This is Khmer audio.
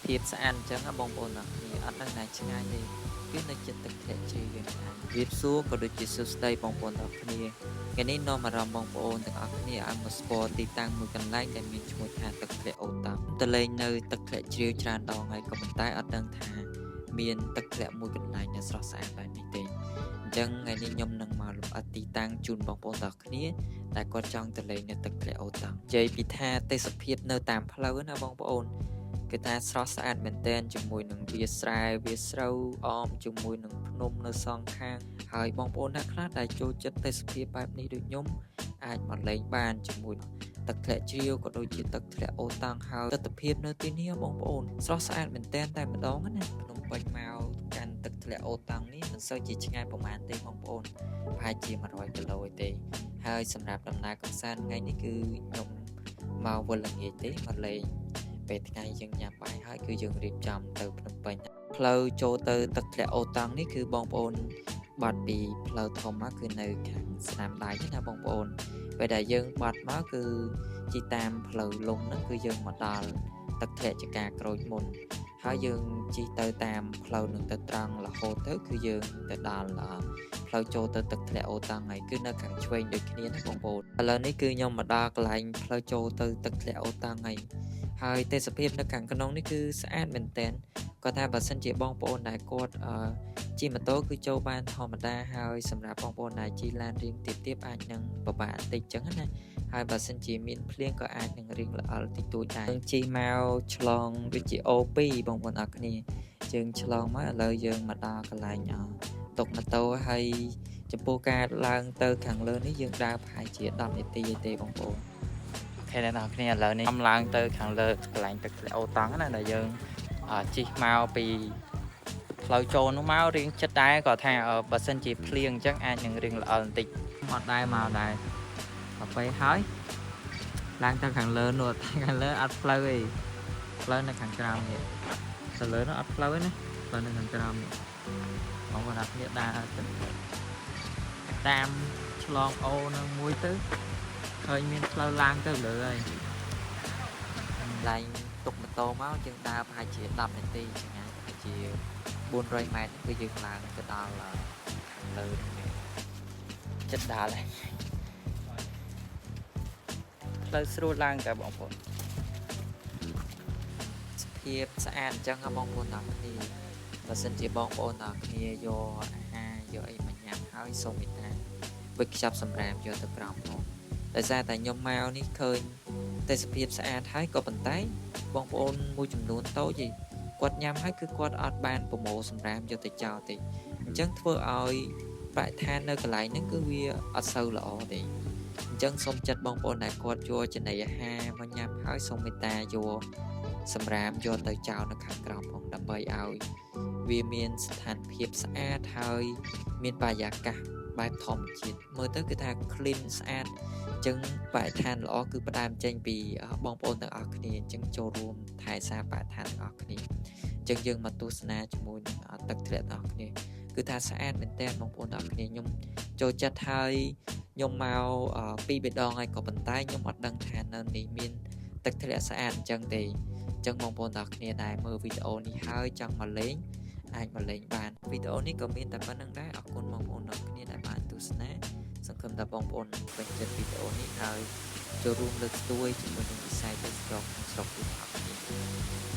ភាពស្អាតអញ្ចឹងណាបងប្អូនគ្នាអត់ដឹងណាឆ្ងាយទេគឺនៅចិត្តទឹកធ្លាក់ជ្រាវយើងឯងវាសួរក៏ដូចជាសួស្ដីបងប្អូនទាំងគ្នាថ្ងៃនេះនាំអារម្មណ៍បងប្អូនទាំងអស់គ្នាឲ្យមកស្គាល់ទីតាំងមួយកន្លែងដែលមានឈ្មោះថាទឹកធ្លាក់អូតាំទៅលេងនៅទឹកធ្លាក់ជ្រាវច្រើនដងហើយក៏ប៉ុន្តែអត់ដឹងថាមានទឹកធ្លាក់មួយកន្លែងដែលស្រស់ស្អាតបែបនេះទេអញ្ចឹងថ្ងៃនេះខ្ញុំនឹងមកលម្អិតទីតាំងជូនបងប្អូនទាំងគ្នាដែលគាត់ចង់ទៅលេងនៅទឹកធ្លាក់អូតាំងនិយាយពីថាទេសភាពនៅតាមផ្លូវណាបងប្អូនគឺថាស្រស់ស្អាតមែនទែនជាមួយនឹងវាស្រែវាស្រូវអមជាមួយនឹងភ្នំនៅសងខាងហើយបងប្អូនអ្នកខ្លះដែលចូលចិត្តទេសភាពបែបនេះដូចខ្ញុំអាចមកលេងបានជាមួយទឹកធ្លាក់ជ្រាវក៏ដូចជាទឹកធ្លាក់អូតាំងហើយទស្សនវិជ្ជានៅទីនេះបងប្អូនស្រស់ស្អាតមែនទែនតែម្ដងណាភ្នំពេញមកកាន់ទឹកធ្លាក់អូតាំងនេះមិនសូវជាឆ្ងាយប្រហែលទេបងប្អូនប្រហែលជា100គីឡូទេហើយសម្រាប់ដំណើរកម្សាន្តថ្ងៃនេះគឺខ្ញុំមកវល់ល្ងាចទេមកលេងពេលថ្ងៃយើងញ៉ាំបាយហើយគឺយើងរៀបចំទៅភ្នំពេញផ្លូវចូលទៅទឹកធ្លាក់អូតាំងនេះគឺបងប្អូនបាត់ពីផ្លូវធំមកគឺនៅខាងស្នាមដៃណាបងប្អូនពេលដែលយើងបាត់មកគឺជីតាមផ្លូវលំហ្នឹងគឺយើងមកដល់ទឹកធ្លាក់ចកាក្រូចមុនហើយយើងជិះទៅតាមផ្លូវនឹងទៅត្រង់រហូតទៅគឺយើងទៅដល់ផ្លូវចូលទៅទឹកធ្លាក់អូតាំងហើយគឺនៅខាងឆ្វេងដូចគ្នាណាបងប្អូនឥឡូវនេះគឺខ្ញុំមកដល់កន្លែងផ្លូវចូលទៅទឹកធ្លាក់អូតាំងហើយទេសភាពនៅខាងក្នុងនេះគឺស្អាតមែនទែនគាត់ថាបើសិនជាបងប្អូនដែលគាត់ជិះម៉ូតូគឺចូលបានធម្មតាហើយសម្រាប់បងប្អូនដែលជិះឡានរៀងទាបអាចនឹងពិបាកបន្តិចចឹងណាហើយបើសិនជាមានភ្លៀងក៏អាចនឹងរៀងល្អិលតិចតួចដែរជិះមកឆ្លងដូចជា O2 បងប្អូនអរគ្នាយើងឆ្លងមកឥឡូវយើងមកដល់កន្លែងតុកម៉ូតូហើយចំពោះការឡើងទៅខាងលើនេះយើងដើរប្រហែលជា10នាទីទេបងប្អូនអូខេអ្នកនរគ្នាឥឡូវនេះខ្ញុំឡើងទៅខាងលើកន្លែងទឹកធ្លាក់អូតាំងណាដែលយើងជិះមកពីផ្លូវចូលនោះមករៀងចិត្តដែរក៏ថាបើសិនជាភ្លៀងអញ្ចឹងអាចនឹងរៀងល្អិលបន្តិចអត់ដែរមកដែរដល់ពេលហើយឡើងទៅខាងលើនោះខាងលើអត់ផ្លូវទេផ្លូវនៅខាងក្រោមនេះទៅលើនោះអត់ផ្លូវទេណាផ្លូវនៅខាងក្រោមនេះបងប្អូនអ្នកគ្នាដើរទៅតាមឆ្លងអូនឹងមួយទៅឃើញមានផ្លូវឡើងទៅលើហើយកន្លែងទុកម៉ូតូមកយើងដើរប្រហែលជា10នាទីឆ្ងាយប្រហែលជា400ម៉ែត្រគឺយើងឡើងទៅដល់ខាងលើនេះចិត្តដល់ហើយផ្លូវស្រួលឡើងតែបងប្អូនភាពស្អាតអញ្ចឹងបងប្អូនទាំងគ្នាបើសិនជាបងប្អូនទាំងគ្នាយកអាហារយកអីមកញ៉ាំហើយសូមមេត្តាវិចខ្ចប់សម្រាមយកទៅក្រោមផងដោយសារតែខ្ញុំមកនេះឃើញទេសភាពស្អាតហើយក៏ប៉ុន្តែបងប្អូនមួយចំនួនតូចគាត់ញ៉ាំហើយគឺគាត់អត់បានប្រមូលសម្រាមយកទៅចោលទេអញ្ចឹងធ្វើឲ្យបរិស្ថាននៅកន្លែងហ្នឹងគឺវាអត់សូវល្អទេអញ្ចឹងសូមចិត្តបងប្អូនដែលគាត់យកចំណីអាហារមកញ៉ាំហើយសូមមេត្តាយកសម្រាមយកទៅចោលនៅខាងក្រោមផងដើម្បីឲ្យវាមានស្ថានភាពស្អាតហើយមានបរិយាកាសបែបធម្មជាតិមើលទៅគឺថា clean ស្អាតអញ្ចឹងបរិស្ថានល្អគឺផ្ដើមចេញពីបងប្អូនទាំងអស់គ្នាអញ្ចឹងចូលរួមថែសារបរិស្ថានទាំងអស់គ្នាអញ្ចឹងយើងមកទស្សនាជាមួយនឹងទឹកធ្លាក់ទាំងអស់គ្នាគឺថាស្អាតមែនទែនបងប្អូនទាំងអស់គ្នាខ្ញុំចូលចិត្តហើយខ្ញុំមកពីរដងហើយក៏ប៉ុន្តែខ្ញុំអត់ដឹងថានៅនេះមានទឹកធ្លាក់ស្អាតអញ្ចឹងទេអញ្ចឹងបងប្អូនទាំងអស់គ្នាដែលមើលវីដេអូនេះហើយចង់មកលេងអាចមកលេងបានវីដេអូនេះក៏មានតែប៉ុណ្្នឹងដែរអរគុណបងប្អូនទាំងគ្នាដែលបានទស្សនាសង្ឃឹមថាបងប្អូនពេញចិត្តវីដេអូនេះហើយចូលរួមលើកស្ទួយជាមួយនឹងវិស័យទេសចរណ៍ក្នុងស្រុករបស់គ្នា